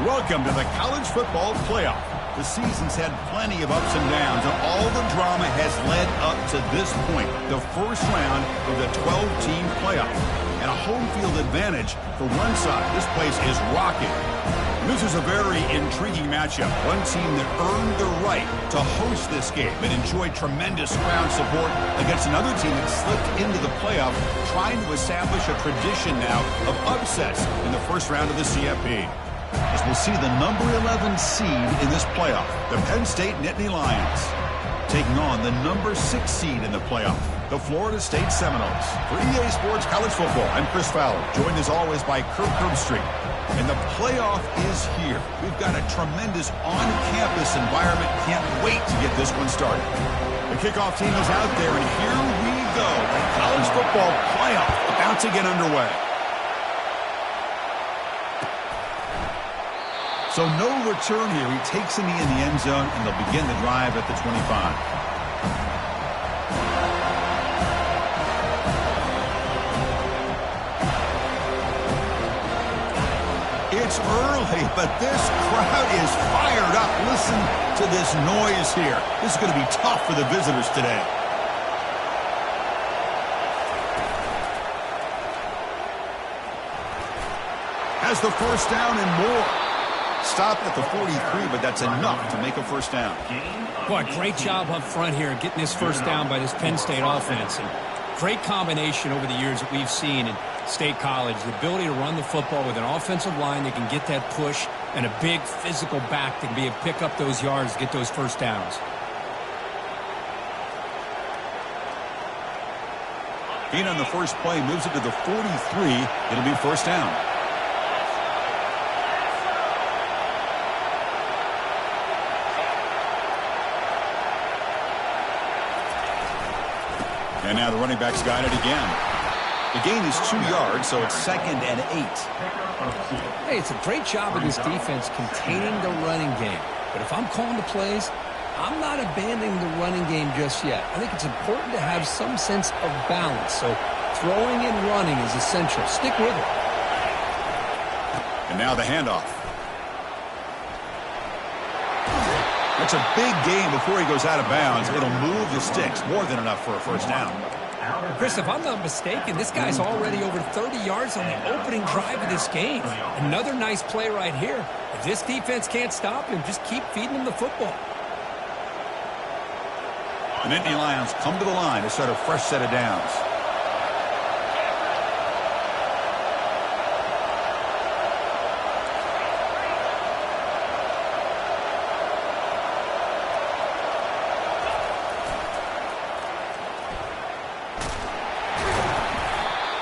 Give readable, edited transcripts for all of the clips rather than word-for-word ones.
Welcome to the college football playoff. The season's had plenty of ups and downs, and all the drama has led up to this point, the first round of the 12-team playoff. And a home field advantage for one side. This place is rocking. This is a very intriguing matchup. One team that earned the right to host this game and enjoyed tremendous crowd support against another team that slipped into the playoff, trying to establish a tradition now of upsets in the first round of the CFP. As we'll see the number 11 seed in this playoff, the Penn State Nittany Lions, taking on the number 6 seed in the playoff, the Florida State Seminoles. For EA Sports College Football, I'm Chris Fowler, joined as always by Kirk Herbstreit. And the playoff is here. We've got a tremendous on-campus environment. Can't wait to get this one started. The kickoff team is out there, and here we go. The college football playoff about to get underway. So no return here. He takes a knee in the end zone, and they'll begin the drive at the 25. It's early, but this crowd is fired up. Listen to this noise here. This is going to be tough for the visitors today. Has the first down and more. Stop at the 43, but that's enough to make a first down. Boy, great job up front here getting this first down by this Penn State offense. And great combination over the years that we've seen in State College. The ability to run the football with an offensive line that can get that push and a big physical back that can be able to pick up those yards to get those first downs. Being on the first play moves it to the 43. It'll be first down. And now the running back's got it again. The gain is 2 yards, so it's 2nd and 8. Hey, it's a great job of this defense containing the running game. But if I'm calling the plays, I'm not abandoning the running game just yet. I think it's important to have some sense of balance. So throwing and running is essential. Stick with it. And now the handoff. That's a big gain before he goes out of bounds. It'll move the sticks. More than enough for a first down. Chris, if I'm not mistaken, this guy's already over 30 yards on the opening drive of this game. Another nice play right here. If this defense can't stop him, just keep feeding him the football. The Nittany Lions come to the line to start a fresh set of downs.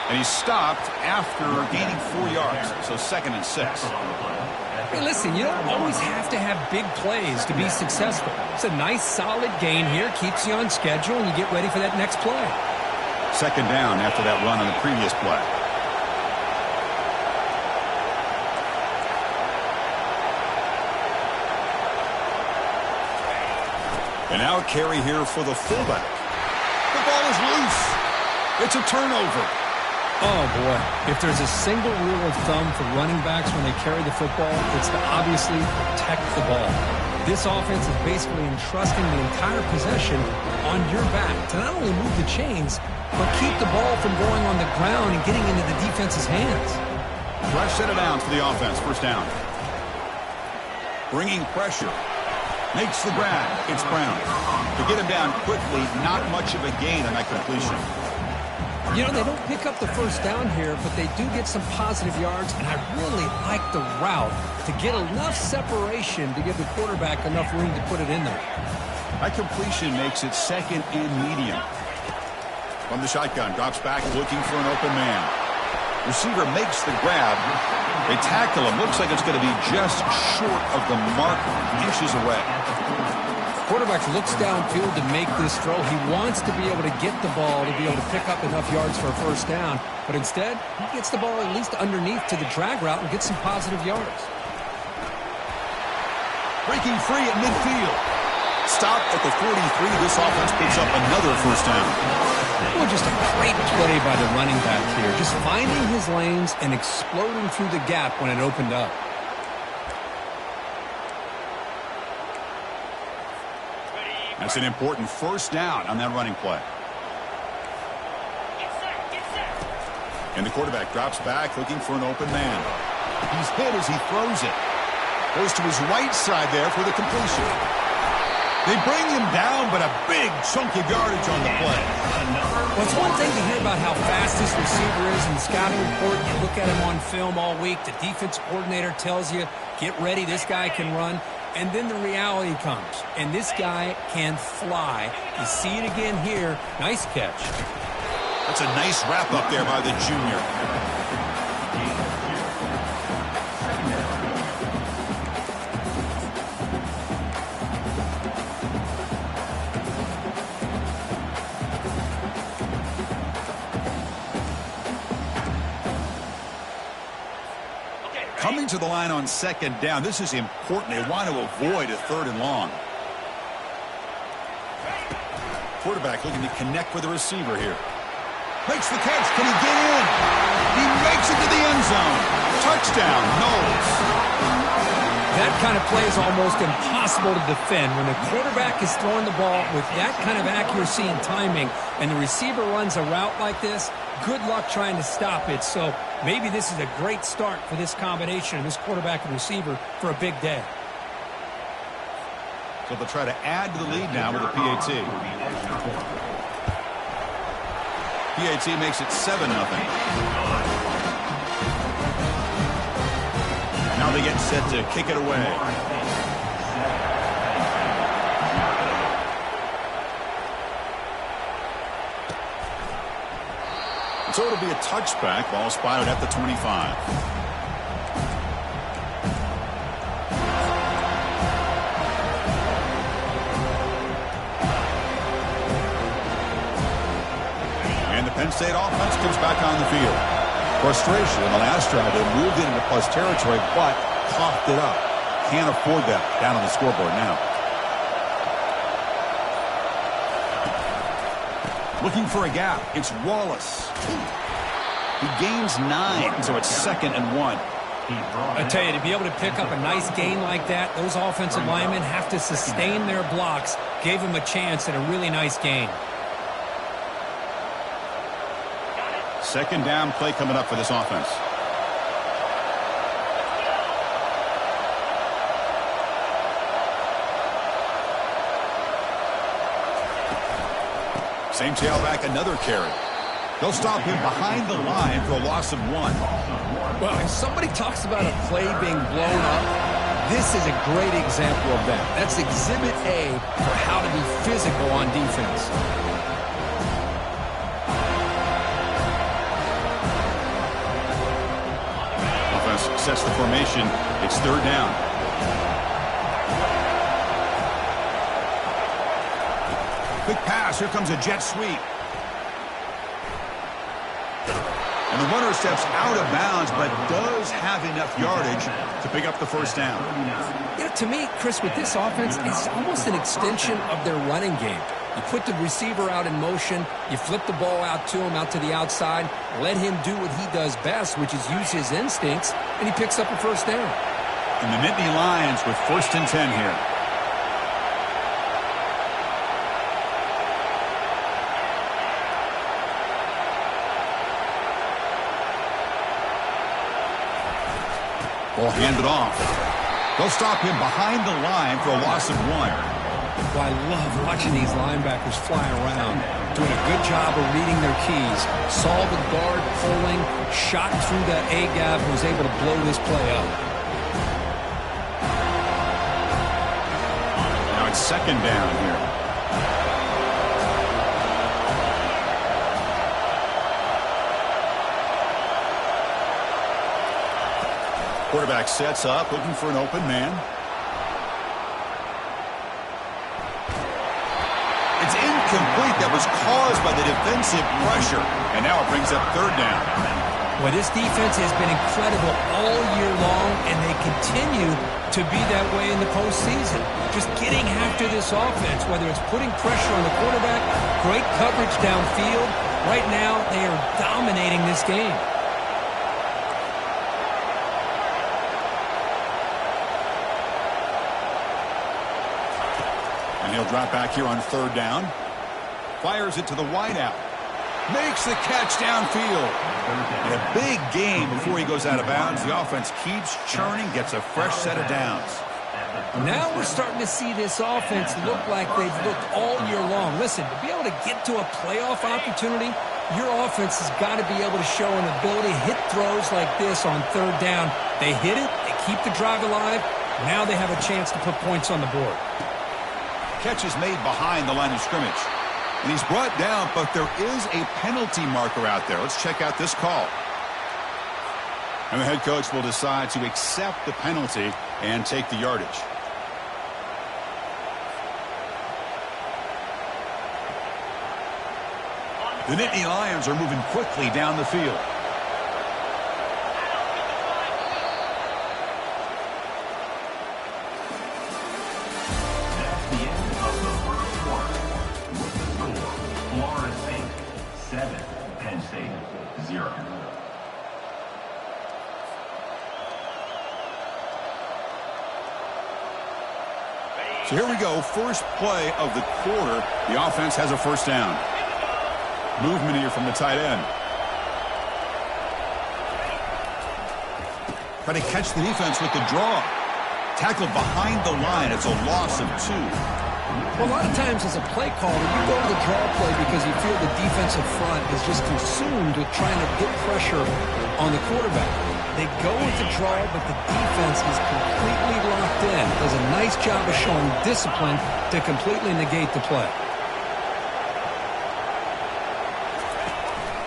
And he stopped after gaining 4 yards, so 2nd and 6. Hey, listen, you don't always have to have big plays to be successful. It's a nice, solid gain here, keeps you on schedule, and you get ready for that next play. 2nd down after that run on the previous play. And now a carry here for the fullback. The ball is loose. It's a turnover. Oh, boy. If there's a single rule of thumb for running backs when they carry the football, it's to obviously protect the ball. This offense is basically entrusting the entire possession on your back to not only move the chains, but keep the ball from going on the ground and getting into the defense's hands. Fresh set of downs for the offense. First down. Bringing pressure. Makes the grab. It's Brown. To get him down quickly, not much of a gain on that completion. You know, they don't pick up the first down here, but they do get some positive yards, and I really like the route to get enough separation to give the quarterback enough room to put it in there. That completion makes it 2nd and medium. From the shotgun, drops back looking for an open man. Receiver makes the grab. They tackle him. Looks like it's going to be just short of the mark, inches away. Quarterback looks downfield to make this throw. He wants to be able to get the ball to be able to pick up enough yards for a first down. But instead, he gets the ball at least underneath to the drag route and gets some positive yards. Breaking free at midfield. Stop at the 43. This offense picks up another first down. Well, just a great play by the running back here. Just finding his lanes and exploding through the gap when it opened up. That's an important first down on that running play. And the quarterback drops back looking for an open man. He's hit as he throws it. Goes to his right side there for the completion. They bring him down, but a big chunk of yardage on the play. Well, it's one thing to hear about how fast this receiver is in the scouting report. You look at him on film all week. The defense coordinator tells you, get ready, this guy can run. And then the reality comes, and this guy can fly. You see it again here. Nice catch. That's a nice wrap up there by the junior. Coming to the line on second down. This is important. They want to avoid a third and long. Quarterback looking to connect with the receiver here. Makes the catch. Can he get in? He makes it to the end zone. Touchdown, Knowles. That kind of play is almost impossible to defend. When the quarterback is throwing the ball with that kind of accuracy and timing, and the receiver runs a route like this, good luck trying to stop it. So maybe this is a great start for this combination of this quarterback and receiver for a big day. So they'll try to add to the lead now with a PAT. PAT makes it 7-0. Now they get set to kick it away. So it'll be a touchback. Ball spotted at the 25. And the Penn State offense comes back on the field. Frustration in the last drive. They moved into plus territory, but coughed it up. Can't afford that down on the scoreboard now. Looking for a gap. It's Wallace. He gains 9, so it's 2nd and 1. I tell you, to be able to pick up a nice gain like that, those offensive linemen have to sustain their blocks. Gave him a chance at a really nice gain. Second down play coming up for this offense. Same tailback, another carry. They'll stop him behind the line for a loss of 1. Well, if somebody talks about a play being blown up, this is a great example of that. That's Exhibit A for how to be physical on defense. Offense sets the formation. It's 3rd down. Quick pass. Here comes a jet sweep. And the runner steps out of bounds, but does have enough yardage to pick up the first down. You know, to me, Chris, with this offense, it's almost an extension of their running game. You put the receiver out in motion, you flip the ball out to him, out to the outside, let him do what he does best, which is use his instincts, and he picks up a first down. And the Nittany Lions with 1st and 10 here. Ball handed off. They'll stop him behind the line for a loss of 1. Well, I love watching these linebackers fly around, doing a good job of reading their keys. Saw the guard pulling, shot through that A-gap, and was able to blow this play up. Now it's 2nd down here. Quarterback sets up, looking for an open man. It's incomplete. That was caused by the defensive pressure. And now it brings up 3rd down. Well, this defense has been incredible all year long, and they continue to be that way in the postseason. Just getting after this offense, whether it's putting pressure on the quarterback, great coverage downfield. Right now, they are dominating this game. And he'll drop back here on 3rd down. Fires it to the wideout. Makes the catch downfield. And a big gain before he goes out of bounds. The offense keeps churning, gets a fresh set of downs. Now we're starting to see this offense look like they've looked all year long. Listen, to be able to get to a playoff opportunity, your offense has got to be able to show an ability to hit throws like this on 3rd down. They hit it, they keep the drive alive. Now they have a chance to put points on the board. Catch is made behind the line of scrimmage. And he's brought down, but there is a penalty marker out there. Let's check out this call. And the head coach will decide to accept the penalty and take the yardage. The Nittany Lions are moving quickly down the field. That's the end of the first quarter. Score, Florida State 7, Penn State 0. So here we go, first play of the quarter. The offense has a first down. Movement here from the tight end. Try to catch the defense with the draw. Tackled behind the line. It's a loss of 2. Well, a lot of times as a play caller, you go to the draw play because you feel the defensive front is just consumed with trying to get pressure on the quarterback. They go with the draw, but the defense is completely locked in. Does a nice job of showing discipline to completely negate the play.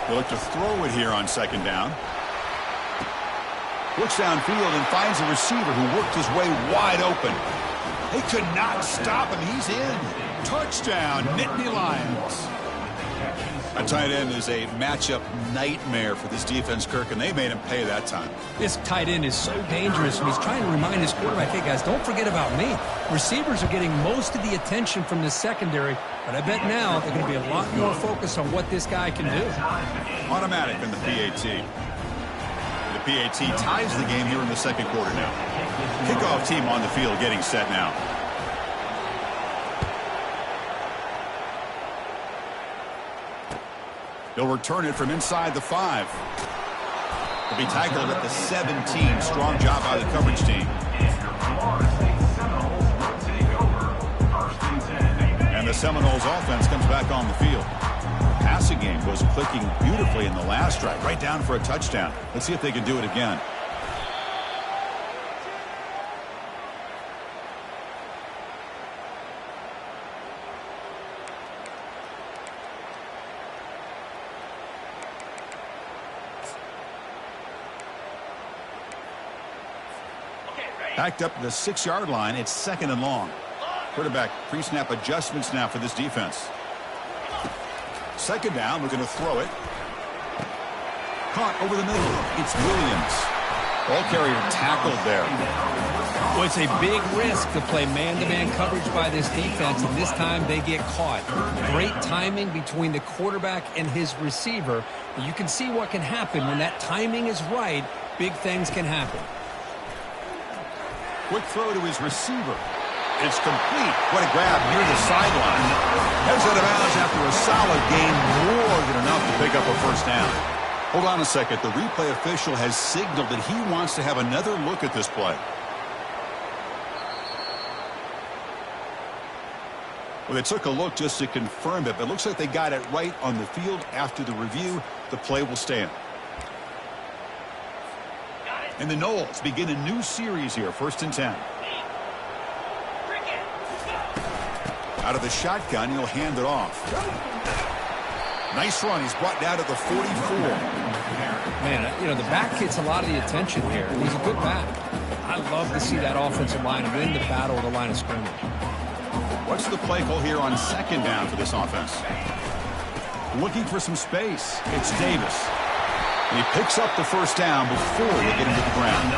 They look to throw it here on 2nd down. Looks downfield and finds a receiver who worked his way wide open. They could not stop him. He's in. Touchdown, Nittany Lions. A tight end is a matchup nightmare for this defense, Kirk, and they made him pay that time. This tight end is so dangerous, and he's trying to remind his quarterback, hey, guys, don't forget about me. Receivers are getting most of the attention from this secondary, but I bet now they're going to be a lot more focused on what this guy can do. Automatic in the PAT. The PAT ties the game here in the 2nd quarter now. Kickoff team on the field getting set now. He'll return it from inside the 5. He'll be tackled at the 17. Strong job by the coverage team. And the Seminoles offense comes back on the field. Passing game was clicking beautifully in the last drive, right down for a touchdown. Let's see if they can do it again. Backed up to the 6-yard line. It's 2nd and long. Quarterback pre-snap adjustments now for this defense. 2nd down, looking to throw it. Caught over the middle. It's Williams. Ball carrier tackled there. Well, it's a big risk to play man-to-man coverage by this defense, and this time they get caught. Great timing between the quarterback and his receiver. You can see what can happen when that timing is right. Big things can happen. Quick throw to his receiver. It's complete. What a grab near the sideline. Heads out of bounds after a solid gain, more than enough to pick up a first down. Hold on a second. The replay official has signaled that he wants to have another look at this play. Well, they took a look just to confirm it, but it looks like they got it right on the field. After the review, the play will stand. And the Noles begin a new series here, 1st and 10. Out of the shotgun, he'll hand it off. Nice run. He's brought down to the 44. Man, you know, the back gets a lot of the attention here. He's a good back. I love to see that offensive line win the battle of the line of scrimmage. What's the play call here on 2nd down for this offense? Looking for some space. It's Davis. And he picks up the first down before they get him to the ground.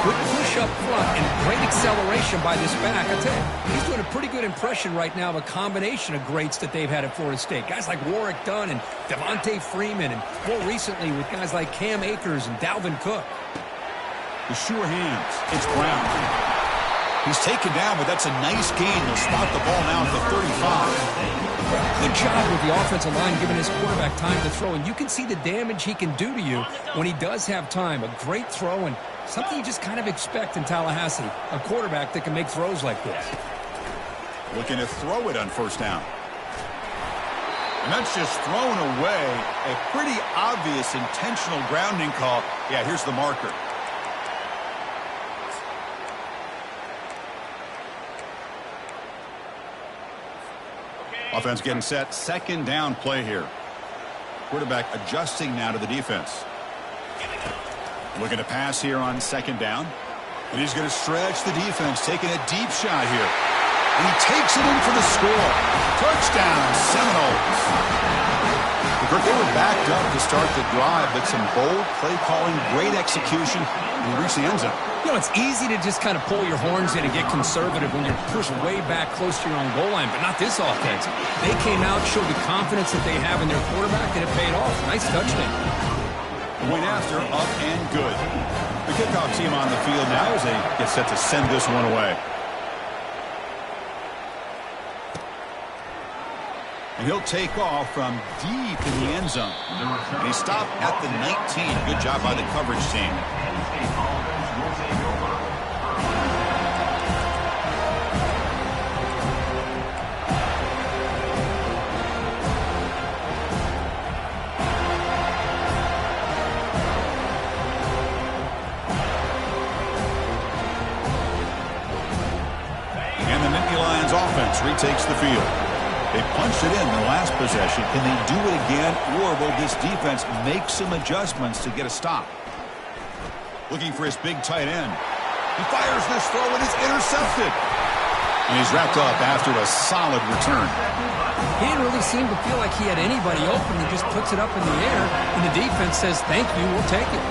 Good push up front and great acceleration by this back. I tell you, he's doing a pretty good impression right now of a combination of greats that they've had at Florida State. Guys like Warwick Dunn and Devontae Freeman, and more recently with guys like Cam Akers and Dalvin Cook. The sure hands. It's Brown. He's taken down, but that's a nice gain. They'll spot the ball now at the 35. Good job with the offensive line giving his quarterback time to throw, and you can see the damage he can do to you when he does have time. A great throw and something you just kind of expect in Tallahassee, a quarterback that can make throws like this. Looking to throw it on first down. And that's just thrown away. A pretty obvious intentional grounding call. Yeah, here's the marker. Offense getting set. Second down play here. Quarterback adjusting now to the defense. Looking to pass here on second down. And he's going to stretch the defense, taking a deep shot here. And he takes it in for the score. Touchdown, Seminoles. They were backed up to start the drive, but some bold play calling, great execution, and reach the end zone. You know, it's easy to just kind of pull your horns in and get conservative when you're pushed way back close to your own goal line, but not this offense. They came out, showed the confidence that they have in their quarterback, and it paid off. Nice touchdown. Point after, up and good. The kickoff team on the field now as they get set to send this one away. And he'll take off from deep in the end zone. And he stopped at the 19. Good job by the coverage team. And the Nittany Lions offense retakes the field. They punched it in the last possession. Can they do it again, or will this defense make some adjustments to get a stop? Looking for his big tight end. He fires this throw, and it's intercepted. And he's wrapped up after a solid return. He didn't really seem to feel like he had anybody open. He just puts it up in the air, and the defense says, thank you, we'll take it.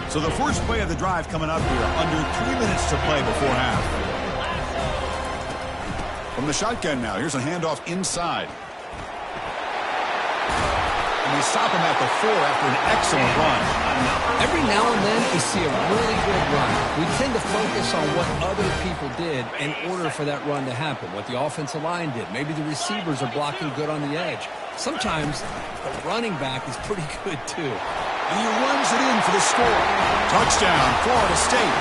So the first play of the drive coming up here, under 3 minutes to play before half. From the shotgun now, here's a handoff inside. And they stop him at the 4 after an excellent run. Every now and then we see a really good run. We tend to focus on what other people did in order for that run to happen, what the offensive line did. Maybe the receivers are blocking good on the edge. Sometimes the running back is pretty good too. And he runs it in for the score. Touchdown, Florida State.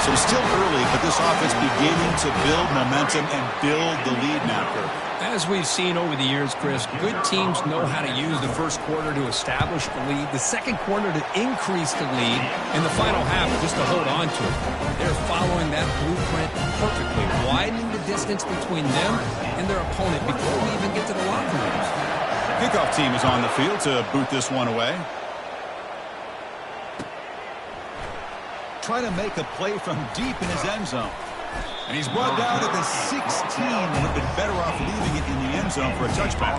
So still early, but this offense beginning to build momentum and build the lead now, Kirk. As we've seen over the years, Chris, good teams know how to use the first quarter to establish the lead, the second quarter to increase the lead, and the final half just to hold on to it. They're following that blueprint perfectly, widening the distance between them and their opponent before we even get to the locker rooms. Kickoff team is on the field to boot this one away. Try to make a play from deep in his end zone. And he's brought down at the 16 and would have been better off leaving it in the end zone for a touchback.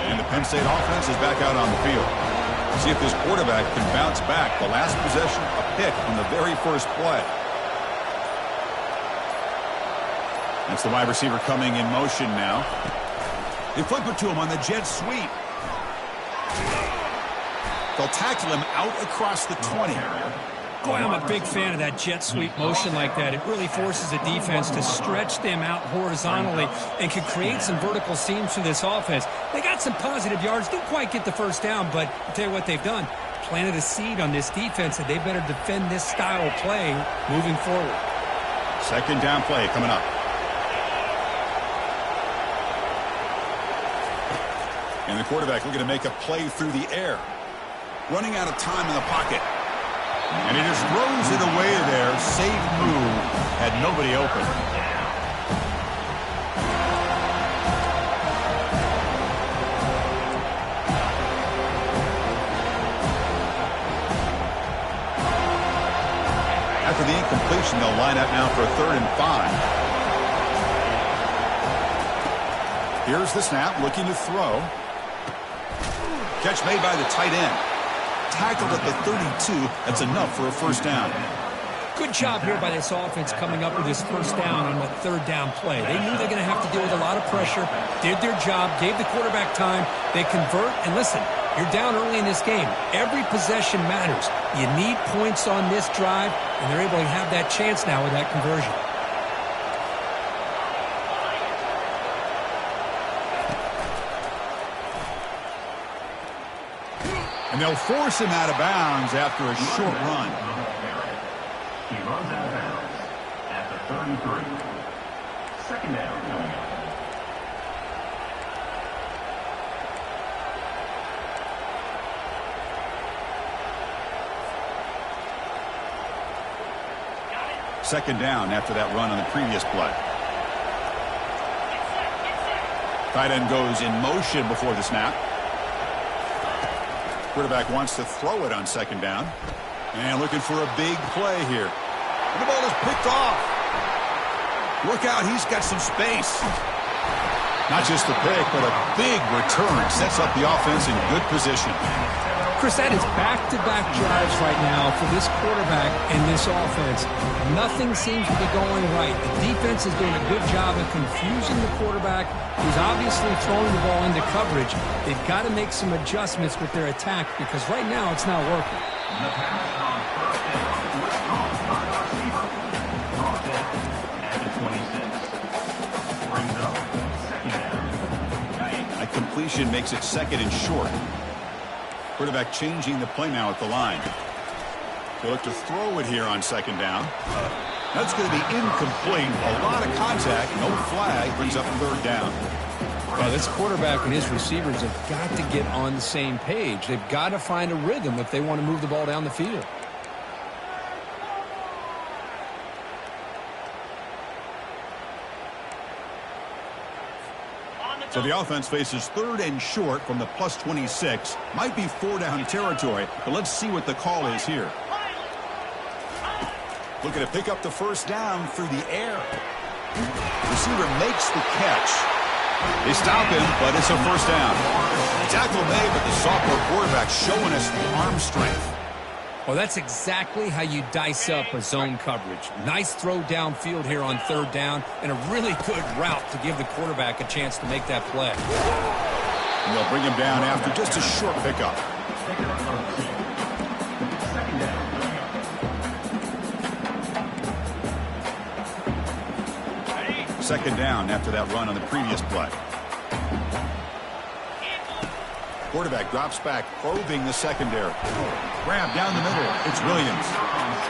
And the Penn State offense is back out on the field. See if this quarterback can bounce back. The last possession, a pick on the very first play. That's the wide receiver coming in motion now. They flip it to him on the jet sweep. They'll tackle him out across the 20. Boy, I'm a big fan of that jet sweep motion like that. It really forces a defense to stretch them out horizontally and can create some vertical seams for this offense. They got some positive yards, didn't quite get the first down, but I'll tell you what they've done. Planted a seed on this defense, and they better defend this style of play moving forward. Second down play coming up. And the quarterback looking to make a play through the air. Running out of time in the pocket. And he just throws it away there. Safe move. Had nobody open. After the incompletion, they'll line up now for a 3rd and 5. Here's the snap, looking to throw. Catch made by the tight end. Tackled at the 32. That's enough for a first down. Good job here by this offense coming up with this first down on that third down play. They knew they're going to have to deal with a lot of pressure, did their job, gave the quarterback time. They convert, and listen, you're down early in this game. Every possession matters. You need points on this drive, and they're able to have that chance now with that conversion. And they'll force him out of bounds after a short run. He runs out of bounds at the 33. Second down coming up. Second down after that run on the previous play. Tight end goes in motion before the snap. Quarterback wants to throw it on second down. And looking for a big play here. And the ball is picked off. Look out, he's got some space. Not just the pick, but a big return. Sets up the offense in good position. Chris, that is back-to-back drives right now for this quarterback and this offense. Nothing seems to be going right. The defense is doing a good job of confusing the quarterback, who's obviously throwing the ball into coverage. They've got to make some adjustments with their attack because right now it's not working. The pass on first down was caught by the receiver. Brought down at the 26. Brings up second down. A completion makes it second and short. Quarterback changing the play now at the line. They look to throw it here on second down. That's going to be incomplete. A lot of contact, no flag, brings up third down. Well, this quarterback and his receivers have got to get on the same page. They've got to find a rhythm if they want to move the ball down the field. So the offense faces third and short from the plus 26. Might be four down territory, but let's see what the call is here. Looking to pick up the first down through the air. Receiver makes the catch. They stop him, but it's a first down. Tackle made, but the sophomore quarterback showing us the arm strength. Well, that's exactly how you dice up a zone coverage. Nice throw downfield here on third down, and a really good route to give the quarterback a chance to make that play. And they'll bring him down after just a short pickup. Second down after that run on the previous play. Quarterback drops back, probing the secondary. Grab down the middle. It's Williams.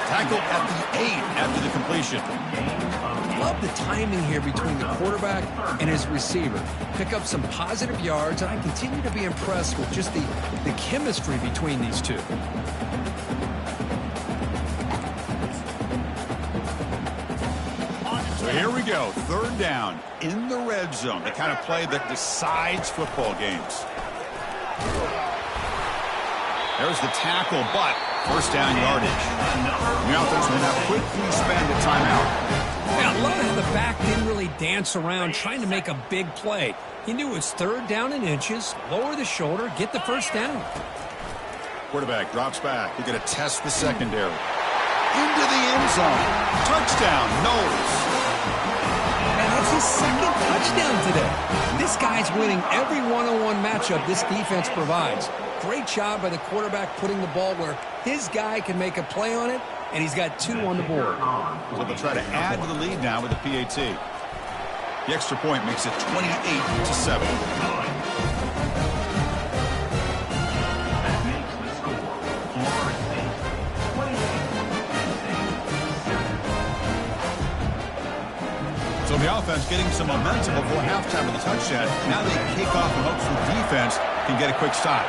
Tackle at the 8 after the completion. Love the timing here between the quarterback and his receiver. Pick up some positive yards, and I continue to be impressed with just the chemistry between these two. So here we go. Third down in the red zone. The kind of play that decides football games. There's the tackle, but first down yardage. The offense will now quickly spend a timeout. Yeah, I love how the back didn't really dance around trying to make a big play. He knew it was third down in inches, lower the shoulder, get the first down. Quarterback drops back. He's going to test the secondary. Into the end zone. Touchdown, Knowles. And that's his second touchdown today. This guy's winning every one-on-one matchup this defense provides. Great job by the quarterback putting the ball where his guy can make a play on it, and he's got 2 on the board. So they'll try to add to the lead now with the PAT. The extra point makes it 28-7. That makes the score Florida State 28-7. So the offense getting some momentum before halftime of the touchdown. Now they kick off in hopes the defense can get a quick stop.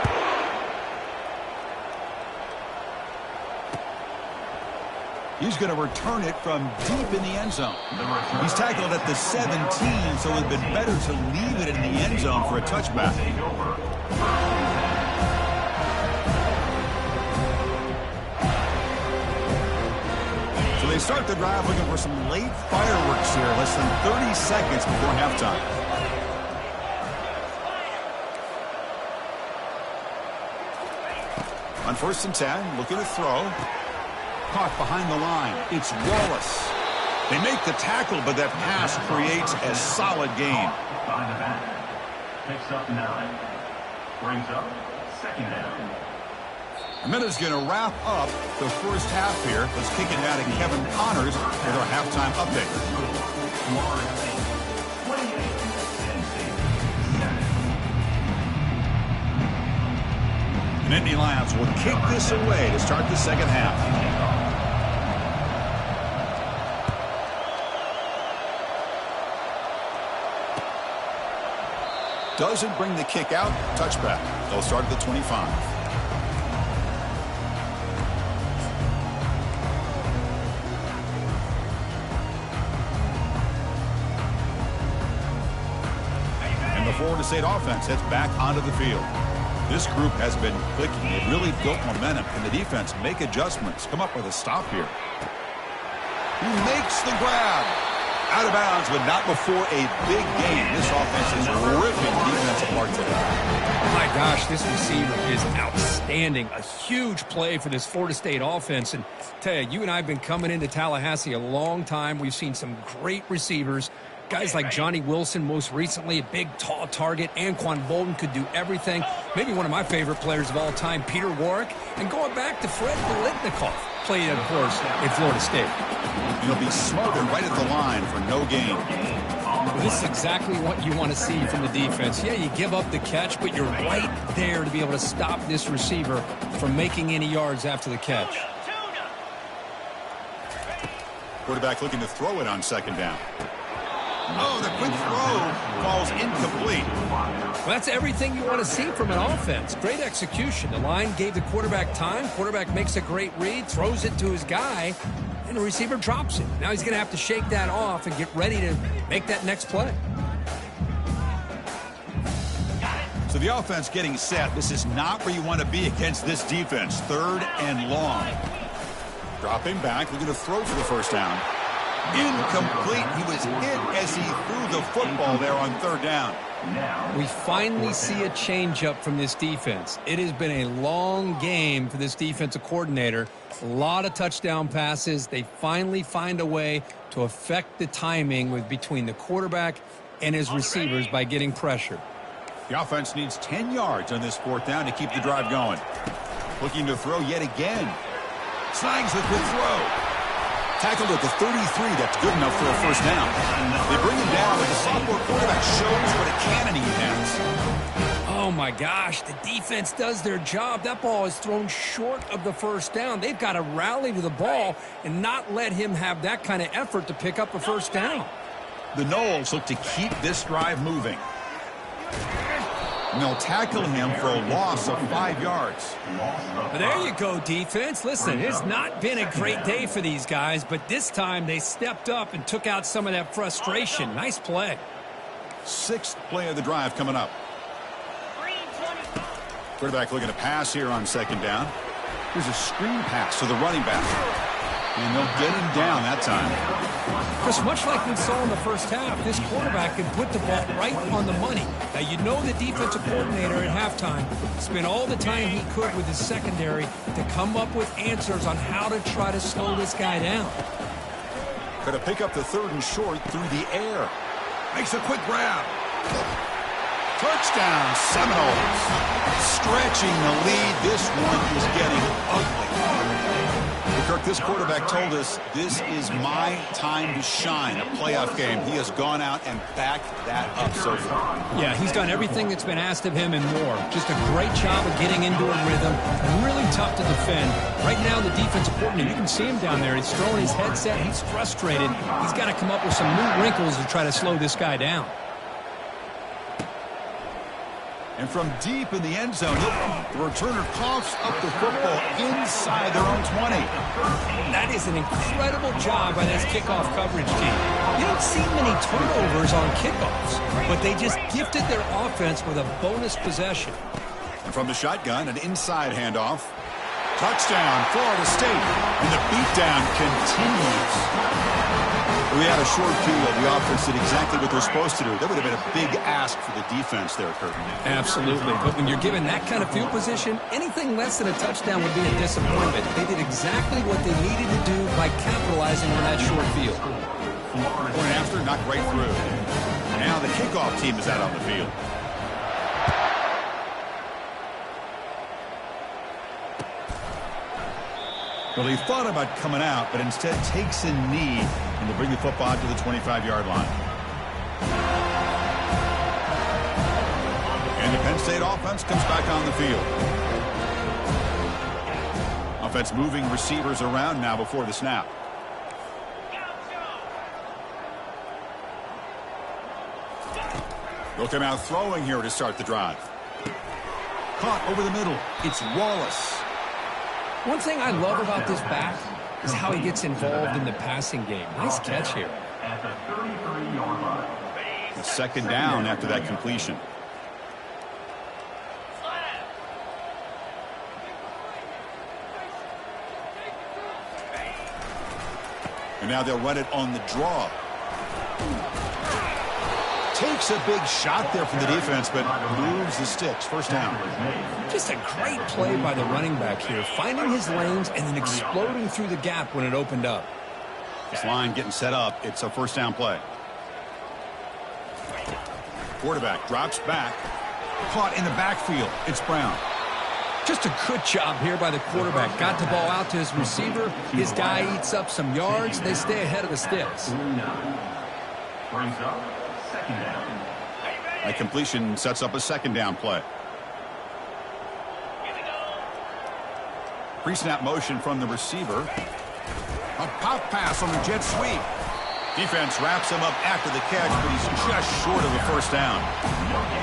He's going to return it from deep in the end zone. He's tackled at the 17, so it would have been better to leave it in the end zone for a touchback. So they start the drive looking for some late fireworks here, less than 30 seconds before halftime. On 1st and 10, looking to throw. Caught behind the line. It's Wallace. They make the tackle, but that pass creates a solid gain. By the back. Picks up 9. Brings up 2nd down. A minute's going to wrap up the first half here. Let's kick it out to Kevin Connors with our halftime update. Florida State 28, Penn State 7. And Indy Lions will kick this away to start the second half. Doesn't bring the kick out. Touchback. They'll start at the 25. Florida State offense heads back onto the field. This group has been clicking. They've really built momentum. Can the defense make adjustments? Come up with a stop here. He makes the grab. Out of bounds, but not before a big game. This offense is ripping the defense apart today. My gosh, this receiver is outstanding. A huge play for this Florida State offense. And tell you, you and I have been coming into Tallahassee a long time. We've seen some great receivers. Guys like Johnny Wilson, most recently, a big, tall target. Anquan Bolden could do everything. Maybe one of my favorite players of all time, Peter Warwick. And going back to Fred Biletnikoff, played, of course, in Florida State. He'll be smothered right at the line for no gain. Well, this is exactly what you want to see from the defense. Yeah, you give up the catch, but you're right there to be able to stop this receiver from making any yards after the catch. Quarterback looking to throw it on 2nd down. Oh, the quick throw falls incomplete. Well, that's everything you want to see from an offense. Great execution. The line gave the quarterback time. Quarterback makes a great read, throws it to his guy, and the receiver drops it. Now he's going to have to shake that off and get ready to make that next play. So the offense getting set. This is not where you want to be against this defense. 3rd and long. Dropping back, looking to throw for the 1st down. Incomplete. He was hit as he threw the football there on 3rd down. We finally see a changeup from this defense. It has been a long game for this defensive coordinator. A lot of touchdown passes. They finally find a way to affect the timing between the quarterback and his receivers by getting pressure. The offense needs 10 yards on this 4th down to keep the drive going. Looking to throw yet again. Snags the quick throw. Tackled at the 33. That's good enough for a 1st down. They bring him down, but the sophomore quarterback shows what a cannon he has. Oh, my gosh. The defense does their job. That ball is thrown short of the 1st down. They've got to rally to the ball and not let him have that kind of effort to pick up a 1st down. The Noles look to keep this drive moving. And they'll tackle him for a loss of 5 yards. But there you go, defense. Listen, it's not been a great day for these guys, but this time they stepped up and took out some of that frustration. Nice play. 6th play of the drive coming up. Quarterback looking to pass here on 2nd down. Here's a screen pass to the running back. And they'll get him down that time. Just much like we saw in the 1st half, this quarterback can put the ball right on the money. Now, you know the defensive coordinator at halftime spent all the time he could with his secondary to come up with answers on how to try to slow this guy down. Got to pick up the 3rd and short through the air. Makes a quick grab. Touchdown, Seminoles. Stretching the lead. This one is getting ugly. Kirk, this quarterback told us this is my time to shine, a playoff game. He has gone out and backed that up so far. Yeah, he's done everything that's been asked of him and more. Just a great job of getting into a rhythm. Really tough to defend. Right now, the defensive coordinator, you can see him down there. He's throwing his headset. He's frustrated. He's got to come up with some new wrinkles to try to slow this guy down. And from deep in the end zone, the returner coughs up the football inside their own 20. That is an incredible job by this kickoff coverage team. You don't see many turnovers on kickoffs, but they just gifted their offense with a bonus possession. And from the shotgun, an inside handoff. Touchdown, Florida State. And the beatdown continues. We had a short field. The offense did exactly what they're supposed to do. That would have been a big ask for the defense there, Kurt. Absolutely. But when you're given that kind of field position, anything less than a touchdown would be a disappointment. They did exactly what they needed to do by capitalizing on that short field. Point after, knocked right through. Now the kickoff team is out on the field. Well, he thought about coming out, but instead takes a knee and to bring the football to the 25-yard line. And the Penn State offense comes back on the field. Offense moving receivers around now before the snap. They'll come out throwing here to start the drive. Caught over the middle. It's Wallace. One thing I love about this back is how he gets involved in the passing game. Nice catch here. At the 33-yard line. Second down after that completion. And now they'll run it on the draw. Takes a big shot there from the defense, but moves the sticks. First down. Just a great play by the running back here, finding his lanes and then exploding through the gap when it opened up. This line getting set up. It's a first down play. Quarterback drops back. Caught in the backfield. It's Brown. Just a good job here by the quarterback. Got the ball out to his receiver. His guy eats up some yards. They stay ahead of the sticks. Brings up second down. That completion sets up a second down play. Pre-snap motion from the receiver. A pop pass on the jet sweep. Defense wraps him up after the catch, but he's just short of the first down.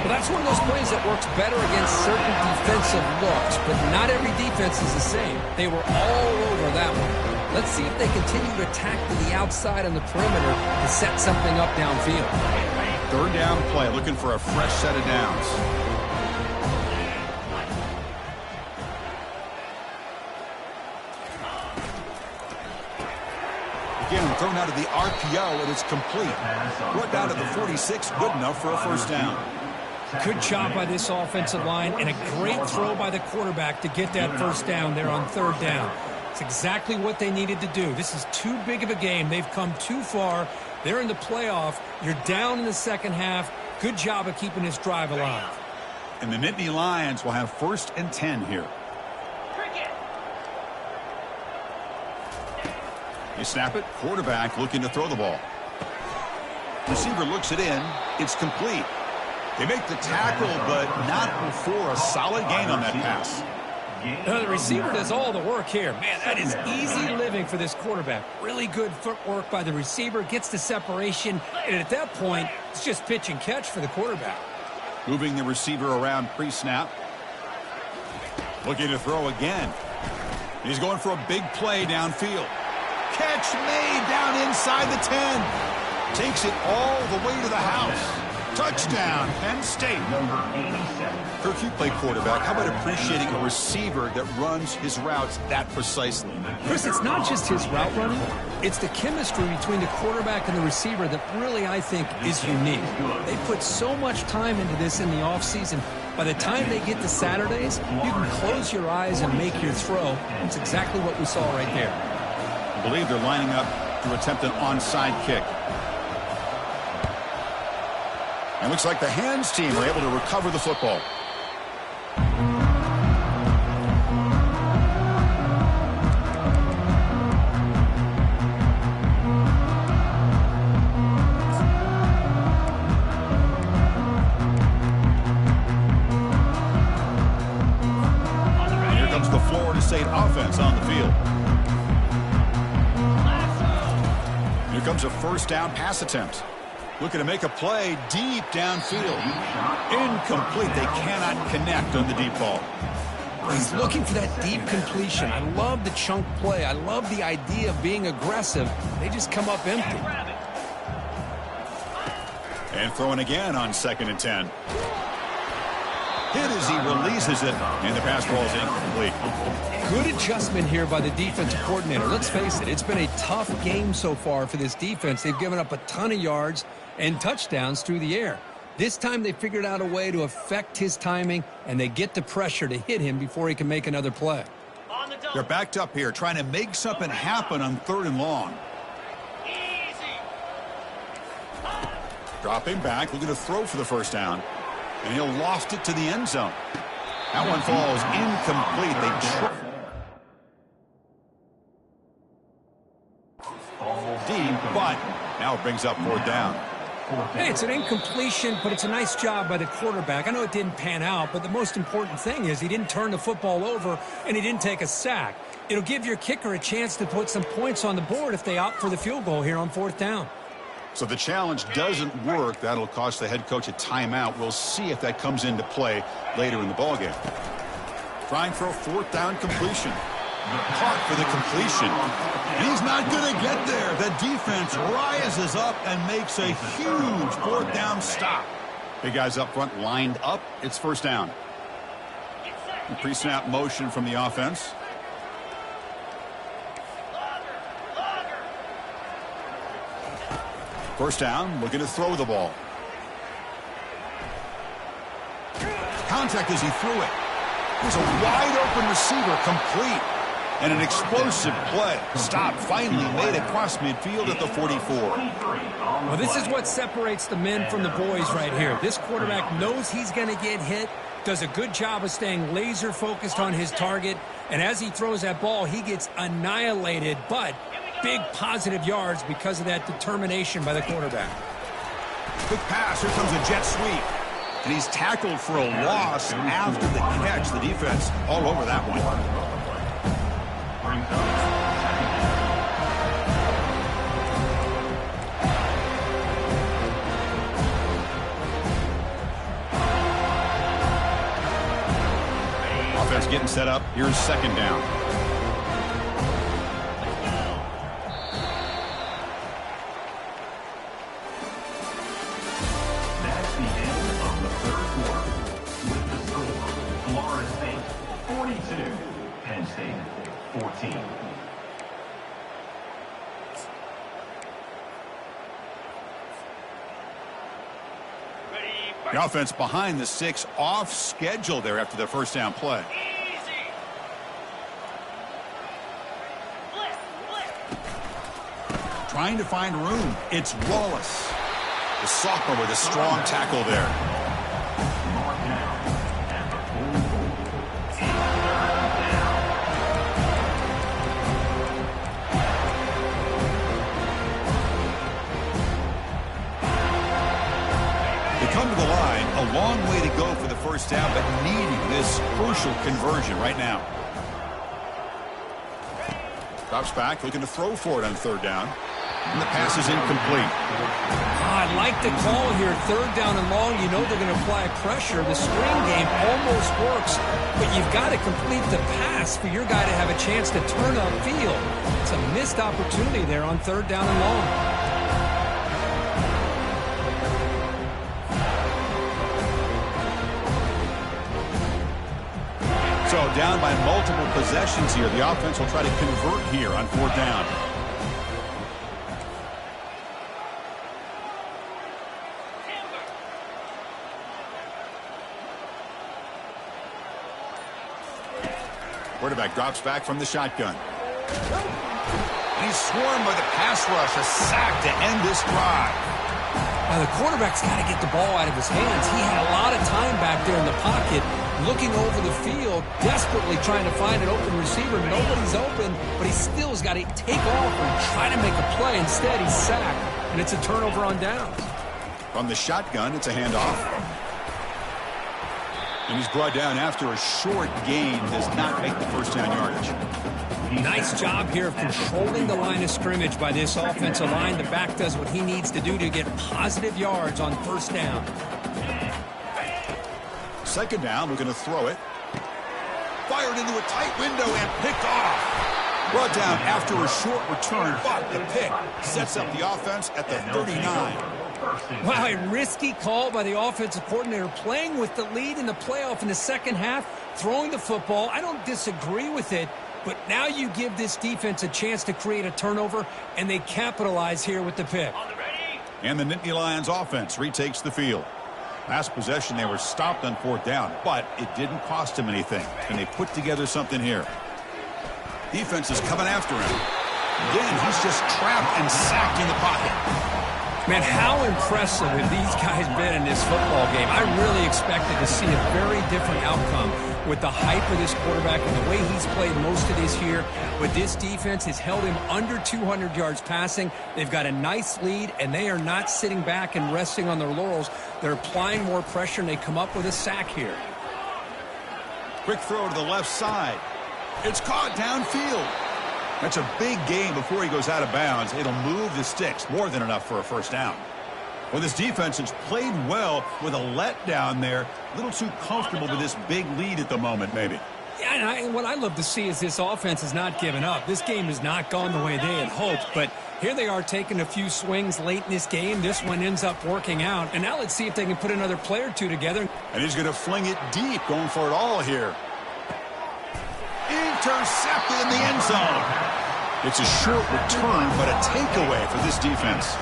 Well, that's one of those plays that works better against certain defensive looks, but not every defense is the same. They were all over that one. Let's see if they continue to attack to the outside on the perimeter to set something up downfield. Third down play, looking for a fresh set of downs. Again, thrown out of the RPO, and it's complete. Brought down to the 46, good enough for a first down. Good job by this offensive line, and a great throw by the quarterback to get that first down there on third down. It's exactly what they needed to do. This is too big of a game. They've come too far. They're in the playoff. You're down in the second half. Good job of keeping this drive alive. And the Nittany Lions will have 1st and 10 here. You snap it. Quarterback looking to throw the ball. Receiver looks it in. It's complete. They make the tackle, but not before a solid gain on that pass. The receiver does all the work here. Man, that is easy living for this quarterback. Really good footwork by the receiver. Gets the separation. And at that point, it's just pitch and catch for the quarterback. Moving the receiver around pre-snap. Looking to throw again. He's going for a big play downfield. Catch made down inside the 10. Takes it all the way to the house. Touchdown, Penn State. Number 87. Kirk, you play quarterback. How about appreciating a receiver that runs his routes that precisely? Chris, it's not just his route running. It's the chemistry between the quarterback and the receiver that really, I think, is unique. They put so much time into this in the offseason. By the time they get to Saturdays, you can close your eyes and make your throw. It's exactly what we saw right there. I believe they're lining up to attempt an onside kick. And looks like the hands team were able to recover the football. And here comes the Florida State offense on the field. Here comes a first down pass attempt. Looking to make a play deep downfield. Incomplete. They cannot connect on the deep ball. He's looking for that deep completion. I love the chunk play. I love the idea of being aggressive. They just come up empty. And throwing again on 2nd and 10. Hit as he releases it, and the pass ball is incomplete. Good adjustment here by the defensive coordinator. Let's face it, it's been a tough game so far for this defense. They've given up a ton of yards and touchdowns through the air. This time they figured out a way to affect his timing, and they get the pressure to hit him before he can make another play. They're backed up here, trying to make something happen on 3rd and long. Dropping back, looking to throw for the first down. And he'll loft it to the end zone. That one falls incomplete. Deep, but now it brings up 4th down. Hey, it's an incompletion, but it's a nice job by the quarterback. I know it didn't pan out, but the most important thing is he didn't turn the football over and he didn't take a sack. It'll give your kicker a chance to put some points on the board if they opt for the field goal here on 4th down. So the challenge doesn't work. That'll cost the head coach a timeout. We'll see if that comes into play later in the ballgame. Trying for a 4th down completion. Caught for the completion. And he's not going to get there. The defense rises up and makes a huge 4th down stop. Big guys up front lined up. It's 1st down. Pre-snap motion from the offense. First down, looking to throw the ball. Contact as he threw it. There's a wide-open receiver, complete. And an explosive play. Stop finally made across midfield at the 44. Well, this is what separates the men from the boys right here. This quarterback knows he's going to get hit, does a good job of staying laser-focused on his target, and as he throws that ball, he gets annihilated, but big positive yards because of that determination by the quarterback. Quick pass. Here comes a jet sweep. And he's tackled for a loss after the catch. The defense all over that one. Offense getting set up. Here's 2nd down. That's the end of the 3rd quarter. With the score, Florida State 42, Penn State 14. The offense behind the 6, off schedule there after the 1st down play. Trying to find room. It's Wallace. The sophomore with a strong tackle there. They come to the line, a long way to go for the 1st down, but needing this crucial conversion right now. Drops back, looking to throw for it on 3rd down. And the pass is incomplete. I like the call here. 3rd down and long. You know they're going to apply pressure. The screen game almost works, but you've got to complete the pass for your guy to have a chance to turn upfield. It's a missed opportunity there on 3rd down and long. So down by multiple possessions here. The offense will try to convert here on 4th down. Quarterback drops back from the shotgun. He's swarmed by the pass rush. A sack to end this drive. Now the quarterback's got to get the ball out of his hands. He had a lot of time back there in the pocket, looking over the field, desperately trying to find an open receiver. Nobody's open, but he still has got to take off and try to make a play. Instead, he's sacked, and it's a turnover on downs. From the shotgun, it's a handoff. And he's brought down after a short gain. Does not make the 1st down yardage. Nice job here of controlling the line of scrimmage by this offensive line. The back does what he needs to do to get positive yards on 1st down. 2nd down, we're going to throw it. Fired into a tight window and picked off. Brought down after a short return, but the pick sets up the offense at the 39. Wow, a risky call by the offensive coordinator, playing with the lead in the playoff in the second half, throwing the football. I don't disagree with it, but now you give this defense a chance to create a turnover, and they capitalize here with the pick. And the Nittany Lions offense retakes the field. Last possession, they were stopped on 4th down, but it didn't cost them anything. And they put together something here. Defense is coming after him. Again, he's just trapped and sacked in the pocket. Man, how impressive have these guys been in this football game? I really expected to see a very different outcome with the hype of this quarterback and the way he's played most of this year. But this defense has held him under 200 yards passing. They've got a nice lead, and they are not sitting back and resting on their laurels. They're applying more pressure, and they come up with a sack here. Quick throw to the left side. It's caught downfield. That's a big gain before he goes out of bounds. It'll move the sticks, more than enough for a first down. Well, this defense has played well with a letdown there. A little too comfortable with this big lead at the moment, maybe. Yeah, and what I love to see is this offense has not given up. This game has not gone the way they had hoped, but here they are taking a few swings late in this game. This one ends up working out, and now let's see if they can put another play or two together. And he's going to fling it deep, going for it all here. Intercepted in the end zone. It's a short return, but a takeaway for this defense.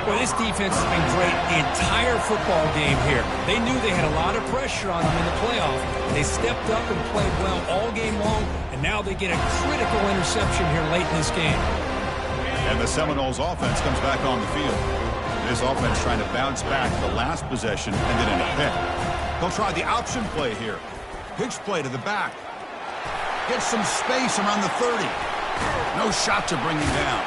Well, this defense has been great the entire football game here. They knew they had a lot of pressure on them in the playoff. They stepped up and played well all game long, and now they get a critical interception here late in this game. And the Seminoles offense comes back on the field. This offense trying to bounce back. The last possession ended in a pick. They'll try the option play here. Pitch play to the back. Gets some space around the 30. No shot to bring him down.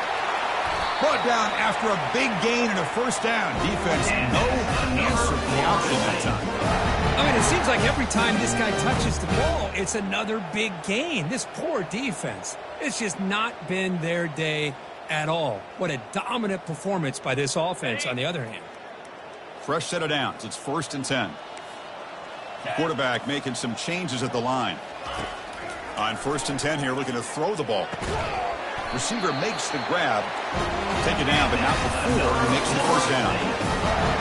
Brought down after a big gain and a first down. Defense, no answer for the option that time. I mean, it seems like every time this guy touches the ball, it's another big gain. This poor defense, it's just not been their day at all. What a dominant performance by this offense, on the other hand. Fresh set of downs. It's 1st and 10. Quarterback making some changes at the line. On 1st and 10 here, looking to throw the ball. Receiver makes the grab. Take it down, but not before he makes the first down.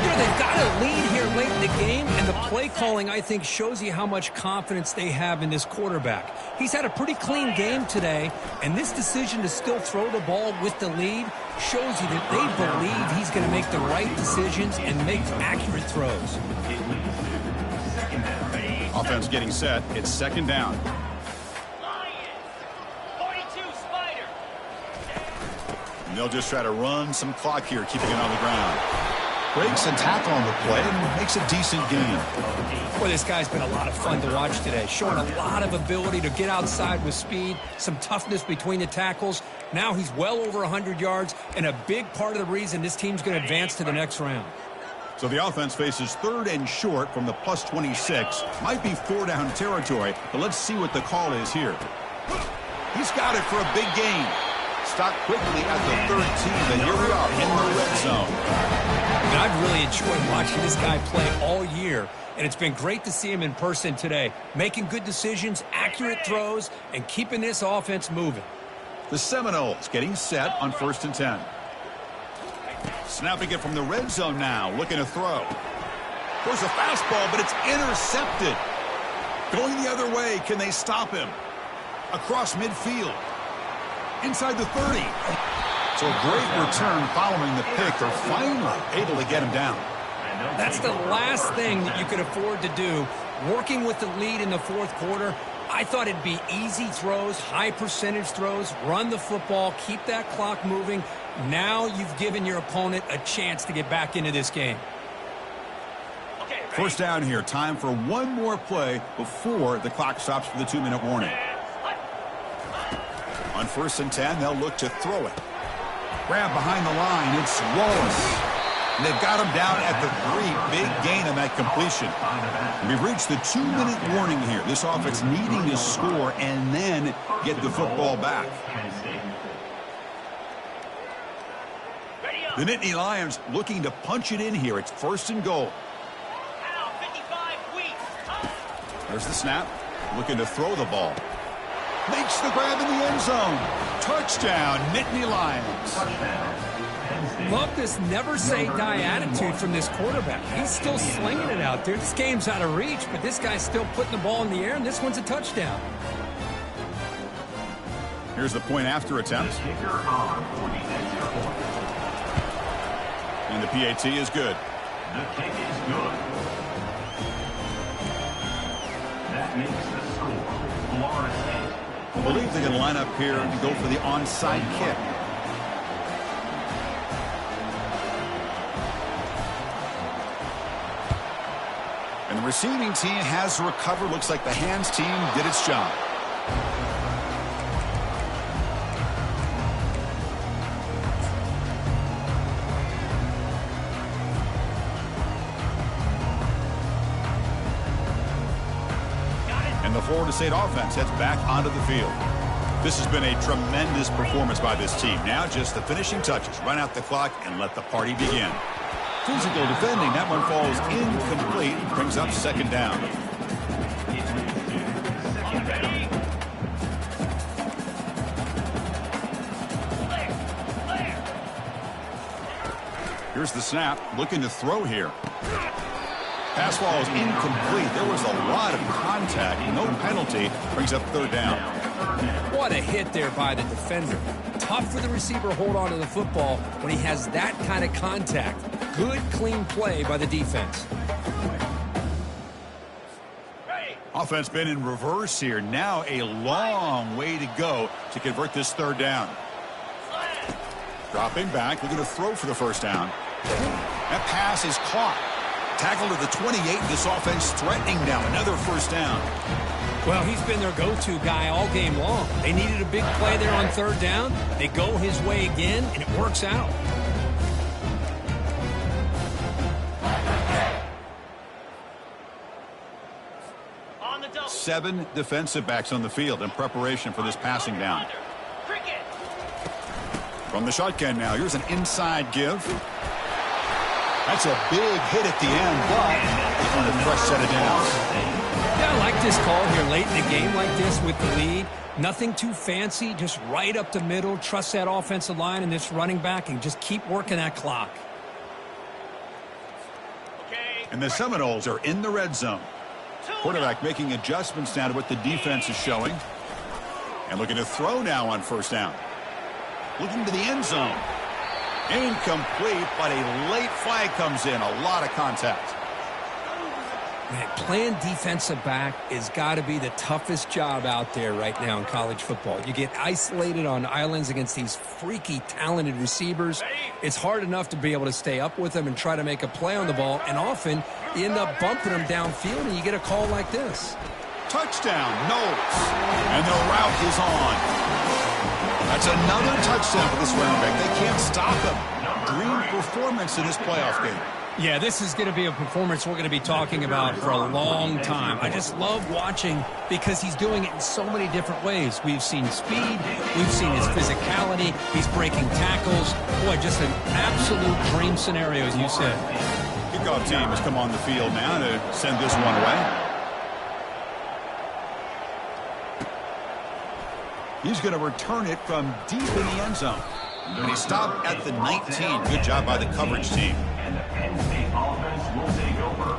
You know, they've got a lead here late in the game, and the play calling, I think, shows you how much confidence they have in this quarterback. He's had a pretty clean game today, and this decision to still throw the ball with the lead shows you that they believe he's going to make the right decisions and make accurate throws. Offense getting set. It's 2nd down. And they'll just try to run some clock here, keeping it on the ground. Breaks and tackle on the play and makes a decent gain. Boy, this guy's been a lot of fun to watch today, showing a lot of ability to get outside with speed, some toughness between the tackles. Now he's well over 100 yards, and a big part of the reason this team's going to advance to the next round. So the offense faces 3rd and short from the plus 26. Might be 4-down territory, but let's see what the call is here. He's got it for a big gain. Stopped quickly at the 13, and here we are in the red zone. And I've really enjoyed watching this guy play all year, and it's been great to see him in person today, making good decisions, accurate throws, and keeping this offense moving. The Seminoles getting set on 1st and 10. Snapping it from the red zone now, looking to throw. There's a fastball, but it's intercepted. Going the other way, can they stop him? Across midfield. Inside the 30. So a great return following the pick. They're finally able to get him down. That's the last thing that you could afford to do. Working with the lead in the 4th quarter, I thought it'd be easy throws, high percentage throws, run the football, keep that clock moving. Now you've given your opponent a chance to get back into this game. First down here. Time for one more play before the clock stops for the 2-minute warning. On 1st and 10, they'll look to throw it. Grab behind the line. It's Wallace. And they've got him down at the 3. Big gain on that completion. We've reached the 2-minute warning here. This offense needing to score and then get the football back. The Nittany Lions looking to punch it in here. It's 1st and goal. There's the snap. Looking to throw the ball. Makes the grab in the end zone. Touchdown, Nittany Lions. Love this never-say-die attitude from this quarterback. He's still slinging it out there. This game's out of reach, but this guy's still putting the ball in the air, and this one's a touchdown. Here's the point after attempt. And the PAT is good. The kick is good. That makes the score. Florida State. I believe they're going to line up here to go for the onside kick. And the receiving team has recovered. Looks like the hands team did its job. The Florida State offense heads back onto the field. This has been a tremendous performance by this team. Now just the finishing touches. Run out the clock and let the party begin. Physical defending. That one falls incomplete. Brings up second down. Here's the snap. Looking to throw here. Pass ball is incomplete. There was a lot of contact. No penalty. Brings up third down. What a hit there by the defender. Tough for the receiver to hold on to the football when he has that kind of contact. Good, clean play by the defense. Offense been in reverse here. Now a long way to go to convert this third down. Dropping back. Looking to throw for the first down. That pass is caught. Tackle to the 28. This offense threatening now. Another first down. Well, he's been their go-to guy all game long. They needed a big play there on third down. They go his way again, and it works out. Seven defensive backs on the field in preparation for this passing down. From the shotgun now. Here's an inside give. That's a big hit at the end, but he's on a fresh set of downs. Yeah, I like this call here late in the game like this with the lead. Nothing too fancy, just right up the middle. Trust that offensive line and this running back and just keep working that clock. And the Seminoles are in the red zone. Quarterback making adjustments now to what the defense is showing. And looking to throw now on first down. Looking to the end zone. Incomplete, but a late flag comes in. A lot of contact. Man, playing defensive back has got to be the toughest job out there right now in college football. You get isolated on islands against these freaky, talented receivers. It's hard enough to be able to stay up with them and try to make a play on the ball, and often you end up bumping them downfield, and you get a call like this. Touchdown, Knowles. And the route is on. That's another touchdown for this running back. They can't stop him. Dream performance in this playoff game. Yeah, this is going to be a performance we're going to be talking about for a long time. I just love watching because he's doing it in so many different ways. We've seen speed. We've seen his physicality. He's breaking tackles. Boy, just an absolute dream scenario, as you said. Kickoff team has come on the field now to send this one away. He's going to return it from deep in the end zone. And he stopped at the 19. Good job by the coverage team. And the Penn State offense will take over.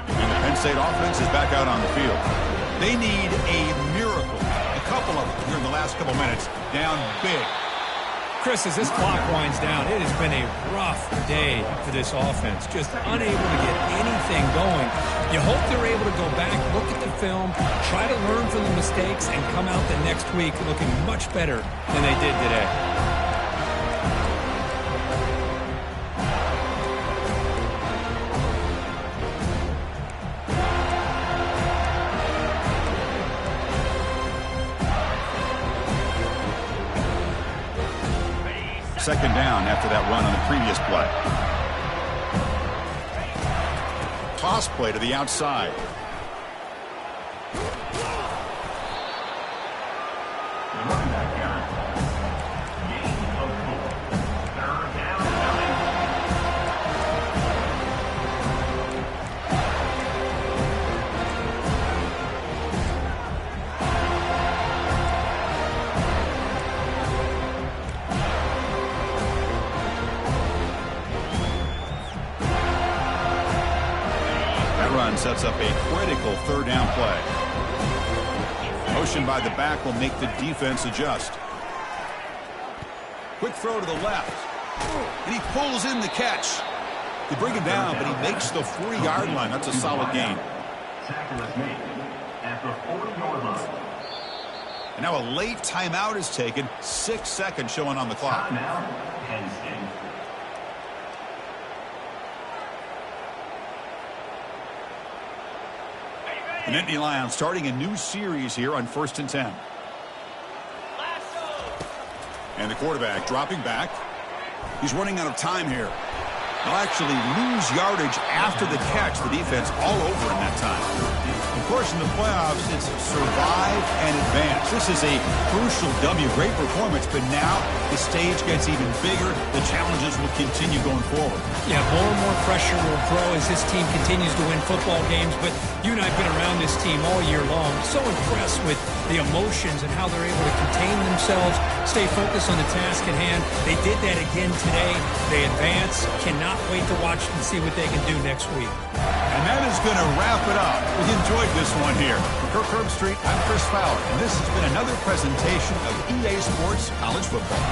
And the Penn State offense is back out on the field. They need a miracle. A couple of them here in the last couple minutes. Down big. Chris, as this clock winds down, it has been a rough day for this offense. Just unable to get anything going. You hope they're able to go back, look at the film, try to learn from the mistakes, and come out the next week looking much better than they did today. Second down after that run on the previous play. Toss play to the outside. and sets up a critical third down play. Motion by the back will make the defense adjust. Quick throw to the left. And he pulls in the catch. They bring him down, but he makes the 40-yard line. That's a solid gain. Tackle is made at the 40-yard line. And now a late timeout is taken. 6 seconds showing on the clock. Now, Penn State. The Nittany Lions starting a new series here on 1st and 10. And the quarterback dropping back. He's running out of time here. They'll actually lose yardage after the catch. The defense all over in that time. Of course, in the playoffs, it's survive and advance. This is a crucial W. Great performance, but now the stage gets even bigger. The challenges will continue going forward. Yeah, more and more pressure will grow as this team continues to win football games. But you and I have been around this team all year long. So impressed with the emotions and how they're able to contain themselves, stay focused on the task at hand. They did that again today. They advance. Cannot wait to watch and see what they can do next week. And that is going to wrap it up. We enjoyed this one here. For Kirk Herbstreit, I'm Chris Fowler, and this has been another presentation of EA Sports College Football.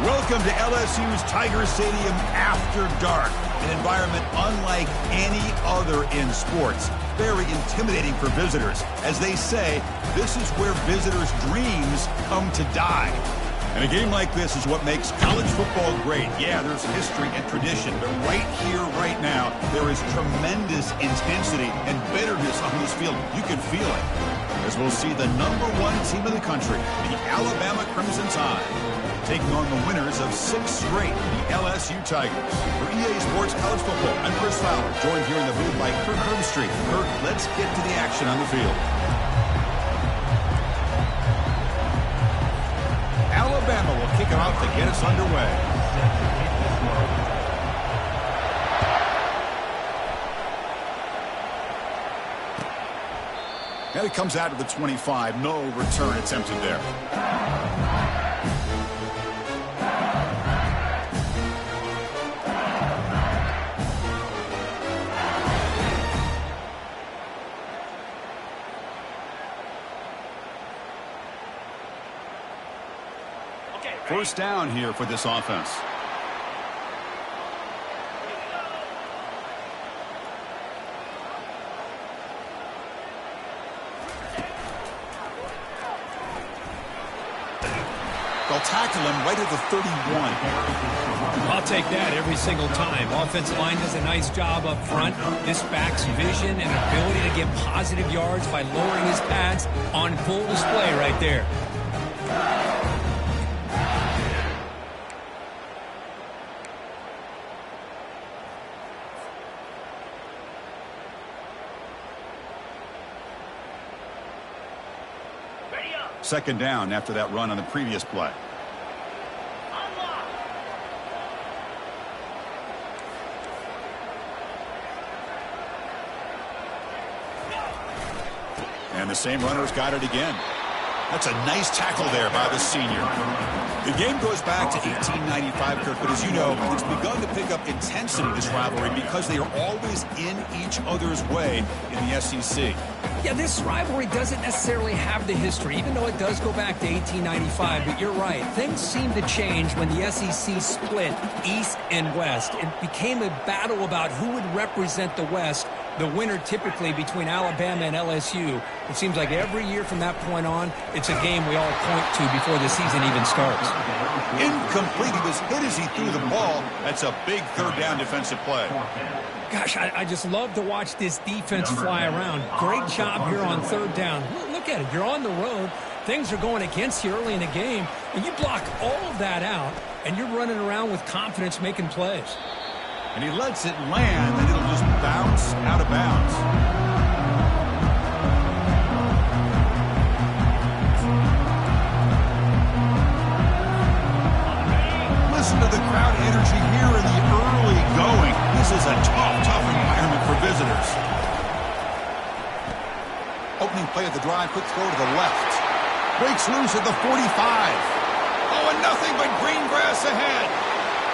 Welcome to LSU's Tiger Stadium after dark, an environment unlike any other in sports. Very intimidating for visitors. As they say, this is where visitors' dreams come to die. And a game like this is what makes college football great. Yeah, there's history and tradition, but right here, right now, there is tremendous intensity and bitterness on this field. You can feel it. As we'll see the #1 team in the country, the Alabama Crimson Tide, taking on the winners of 6 straight, the LSU Tigers. For EA Sports College Football, I'm Chris Fowler, joined here in the booth by Kirk Herbstreit. Kirk, let's get to the action on the field. Alabama will kick it off to get us underway. And it comes out to the 25. No return attempted there. First down here for this offense. They'll tackle him right at the 31. I'll take that every single time. Offensive line does a nice job up front. This back's vision and ability to get positive yards by lowering his pads on full display right there. Second down after that run on the previous play. And the same runner's got it again. That's a nice tackle there by the senior. The game goes back to 1895, Kirk, but as you know, it's begun to pick up intensity, this rivalry, because they are always in each other's way in the SEC. Yeah, this rivalry doesn't necessarily have the history, even though it does go back to 1895. But you're right. Things seem to change when the SEC split East and West. It became a battle about who would represent the West, the winner typically between Alabama and LSU. It seems like every year from that point on, it's a game we all point to before the season even starts. Incomplete. He was hit as he threw the ball. That's a big third down defensive play. Gosh, I just love to watch this defense fly around. Great job here on third down. Look at it. You're on the road. Things are going against you early in the game, and you block all of that out, and you're running around with confidence making plays. And he lets it land, and it'll just bounce out of bounds. Listen to the crowd energy here in the early going. This is a tough environment for visitors. Opening play of the drive, quick throw to the left. Breaks loose at the 45. Oh, and nothing but green grass ahead.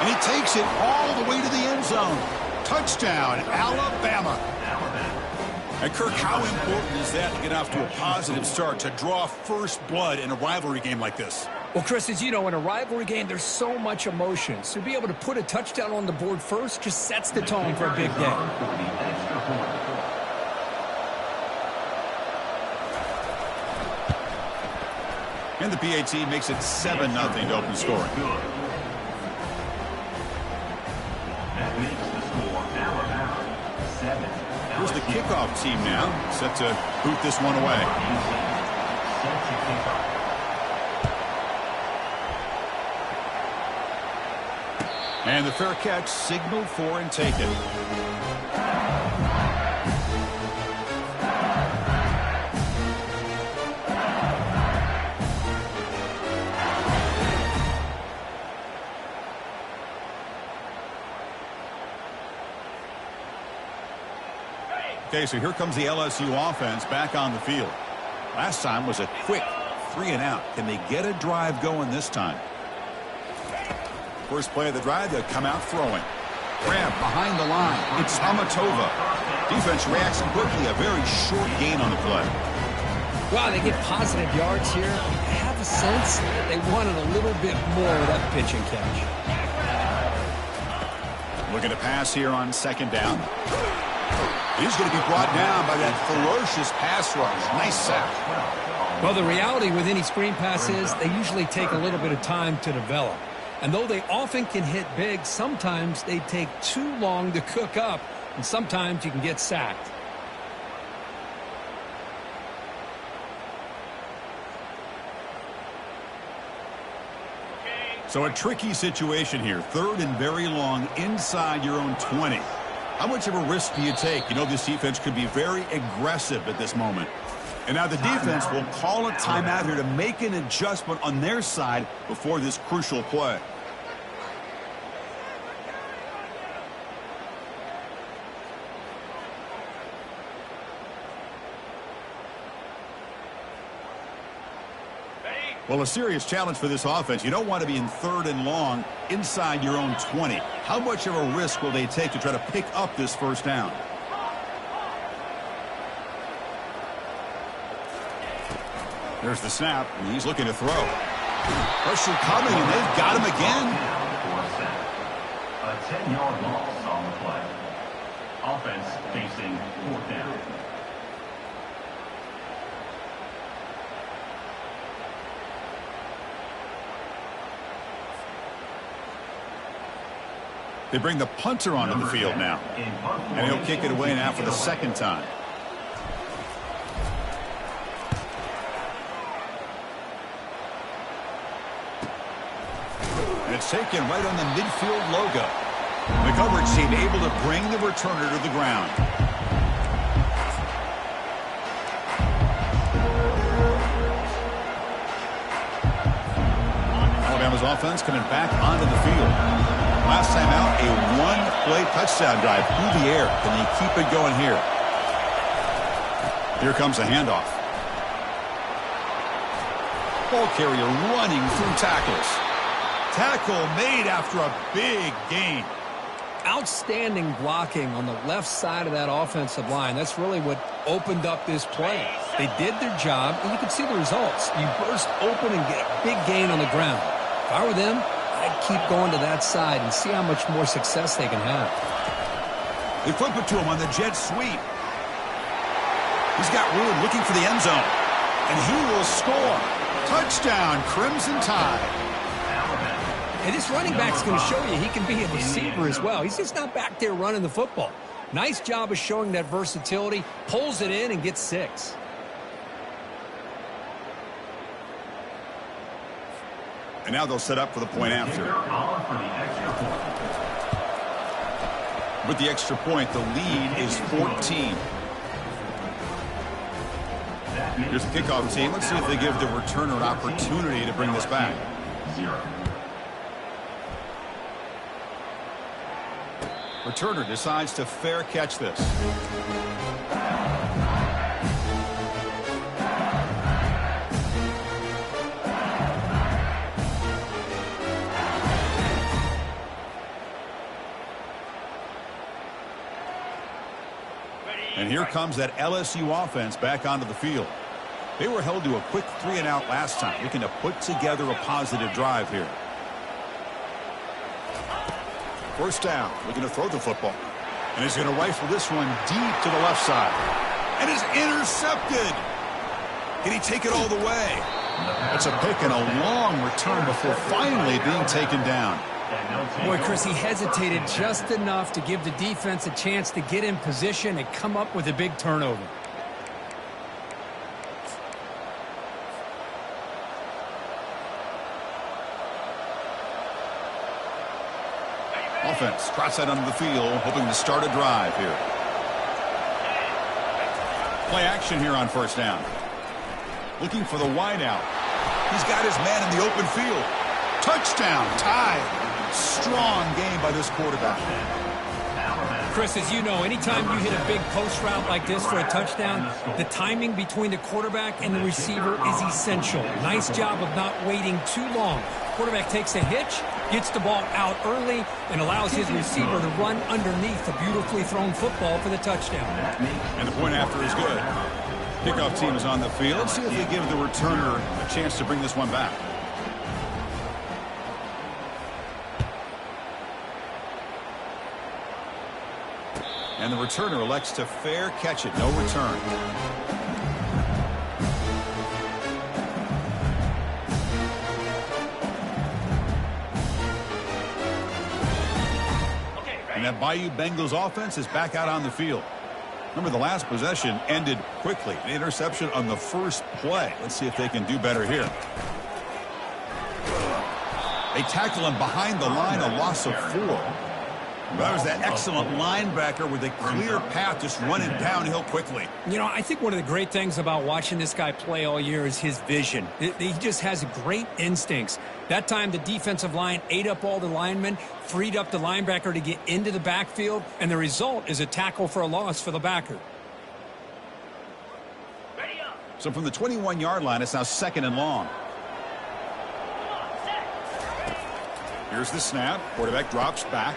And he takes it all the way to the end zone. Touchdown, Alabama. And Kirk, how important is that to get off to a positive start, to draw first blood in a rivalry game like this? Well, Chris, as you know, in a rivalry game, there's so much emotion. So to be able to put a touchdown on the board first just sets the tone for a big day. And the PAT makes it 7-0 to open scoring. That makes the score Alabama 7. Here's the kickoff team now, set to boot this one away. Set to kick off. And the fair catch signaled for and taken. Okay, so here comes the LSU offense back on the field. Last time was a quick 3-and-out. Can they get a drive going this time? First play of the drive, they'll come out throwing. Grab behind the line. It's Amatova. Defense reacts quickly. A very short gain on the play. Wow, they get positive yards here. Have have a sense that they wanted a little bit more of that pitch and catch. Looking to pass here on second down. He's going to be brought down by that ferocious pass rush. Nice sack. Well, the reality with any screen pass is they usually take a little bit of time to develop. And though they often can hit big, sometimes they take too long to cook up, and sometimes you can get sacked. So a tricky situation here. Third and very long inside your own 20. How much of a risk do you take? You know this defense could be very aggressive at this moment. And now the defense will call a timeout here to make an adjustment on their side before this crucial play. Well, a serious challenge for this offense. You don't want to be in third and long inside your own 20. How much of a risk will they take to try to pick up this first down? There's the snap, and he's looking to throw. Pressure coming, and they've got him again. A 10-yard loss on the play. Offense facing fourth down. They bring the punter onto the field now. And he'll kick it away now for the second time. And it's taken right on the midfield logo. The coverage team able to bring the returner to the ground. Alabama's offense coming back onto the field. Last time out, a one-play touchdown drive through the air. Can they keep it going here? Here comes a handoff. Ball carrier running through tackles. Tackle made after a big gain. Outstanding blocking on the left side of that offensive line. That's really what opened up this play. They did their job, and you can see the results. You burst open and get a big gain on the ground. If I were them, I'd keep going to that side and see how much more success they can have. They flip it to him on the jet sweep. He's got room looking for the end zone. And he will score. Touchdown, Crimson Tide. And this running back's going to show you he can be a receiver as well. He's just not back there running the football. Nice job of showing that versatility. Pulls it in and gets 6. And now they'll set up for the point after. With the extra point, the lead is 14. Here's the kickoff team. Let's see if they give the returner an opportunity to bring this back. Returner decides to fair catch this. And here comes that LSU offense back onto the field. They were held to a quick 3-and-out last time, looking to put together a positive drive here. First down, looking to throw the football. And he's going to rifle this one deep to the left side. And is intercepted. Can he take it all the way? It's a pick and a long return before finally being taken down. Boy, Chris, he hesitated just enough to give the defense a chance to get in position and come up with a big turnover. Offense trots out onto the field, hoping to start a drive here. Play action here on first down. Looking for the wideout. He's got his man in the open field. Touchdown, Tide. Strong game by this quarterback. Chris, as you know, anytime you hit a big post route like this for a touchdown, the timing between the quarterback and the receiver is essential. Nice job of not waiting too long. Quarterback takes a hitch, gets the ball out early, and allows his receiver to run underneath a beautifully thrown football for the touchdown. And the point after is good. Kickoff team is on the field. Let's see if they give the returner a chance to bring this one back. And the returner elects to fair catch it. No return. And that Bayou Bengals offense is back out on the field. Remember, the last possession ended quickly. An interception on the first play. Let's see if they can do better here. They tackle him behind the line, a loss of 4. That was that excellent linebacker with a clear path just running downhill quickly. You know, I think one of the great things about watching this guy play all year is his vision. He just has great instincts. That time, the defensive line ate up all the linemen, freed up the linebacker to get into the backfield, and the result is a tackle for a loss for the backer. So from the 21-yard line, it's now 2nd and long. Here's the snap. Quarterback drops back.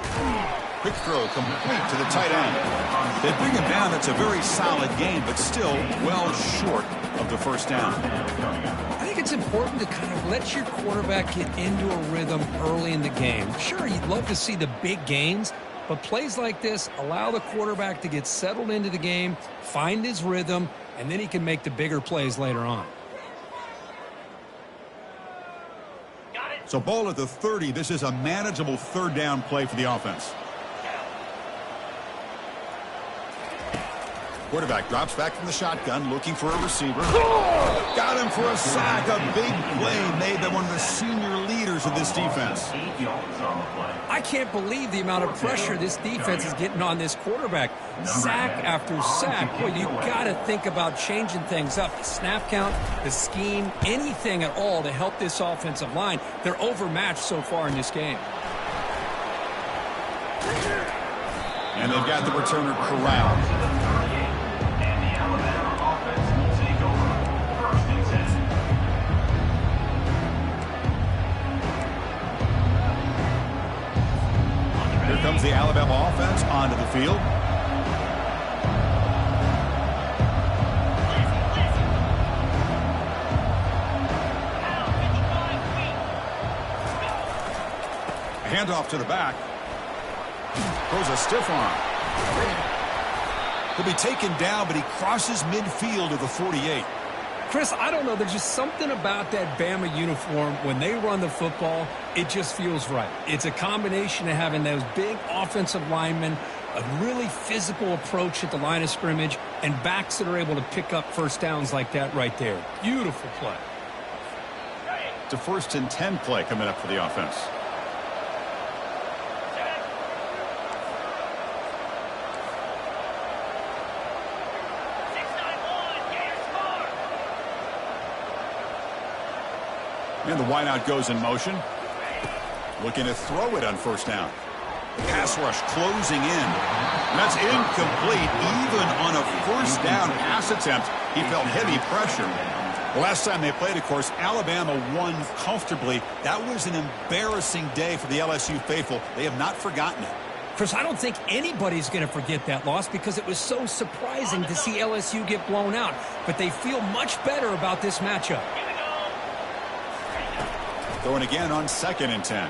Quick throw complete to the tight end. They bring him down. That's a very solid game, but still well short of the first down. I think it's important to kind of let your quarterback get into a rhythm early in the game. Sure, you'd love to see the big gains, but plays like this allow the quarterback to get settled into the game, find his rhythm, and then he can make the bigger plays later on. So ball at the 30. This is a manageable 3rd down play for the offense. Quarterback drops back from the shotgun, looking for a receiver. Got him for a sack. A big play made by one of the senior leaders of this defense. I can't believe the amount of pressure this defense is getting on this quarterback. Sack after sack. Boy, you got to think about changing things up. The snap count, the scheme, anything at all to help this offensive line. They're overmatched so far in this game. And they've got the returner corralled. Here comes the Alabama offense onto the field. A handoff to the back. Throws a stiff arm. He'll be taken down, but he crosses midfield to the 48. Chris, I don't know. There's just something about that Bama uniform. When they run the football, it just feels right. It's a combination of having those big offensive linemen, a really physical approach at the line of scrimmage, and backs that are able to pick up first downs like that right there. Beautiful play. It's a 1st and 10 play coming up for the offense. And the wideout goes in motion. Looking to throw it on 1st down. Pass rush closing in. And that's incomplete. Even on a 1st down pass attempt, he felt heavy pressure. The last time they played, of course, Alabama won comfortably. That was an embarrassing day for the LSU faithful. They have not forgotten it. Chris, I don't think anybody's going to forget that loss because it was so surprising to see LSU get blown out. But they feel much better about this matchup. Throwing again on 2nd and 10.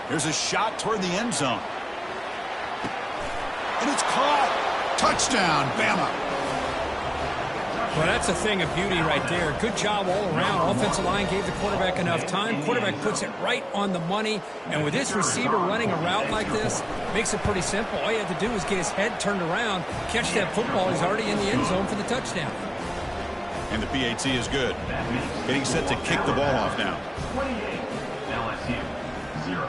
Here's a shot toward the end zone. And it's caught. Touchdown, Bama. Well, that's a thing of beauty right there. Good job all around. Offensive line gave the quarterback enough time. Quarterback puts it right on the money. And with this receiver running a route like this, makes it pretty simple. All you have to do is get his head turned around, catch that football. He's already in the end zone for the touchdown. And the PAT is good. Getting set to kick the ball off now. 28, LSU, 0.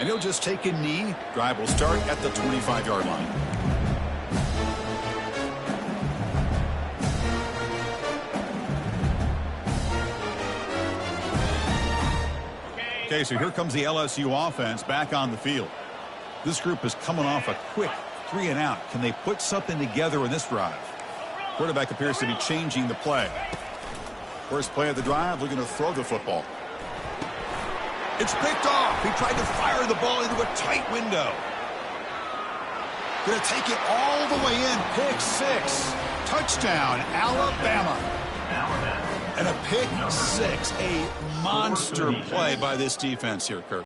And he'll just take a knee. Drive will start at the 25-yard line. Okay, so here comes the LSU offense back on the field. This group is coming off a quick 3-and-out. Can they put something together in this drive? Quarterback appears to be changing the play. First play of the drive, looking to throw the football. It's picked off. He tried to fire the ball into a tight window. Going to take it all the way in. Pick 6. Touchdown, Alabama. And a pick 6. A monster play by this defense here, Kirk.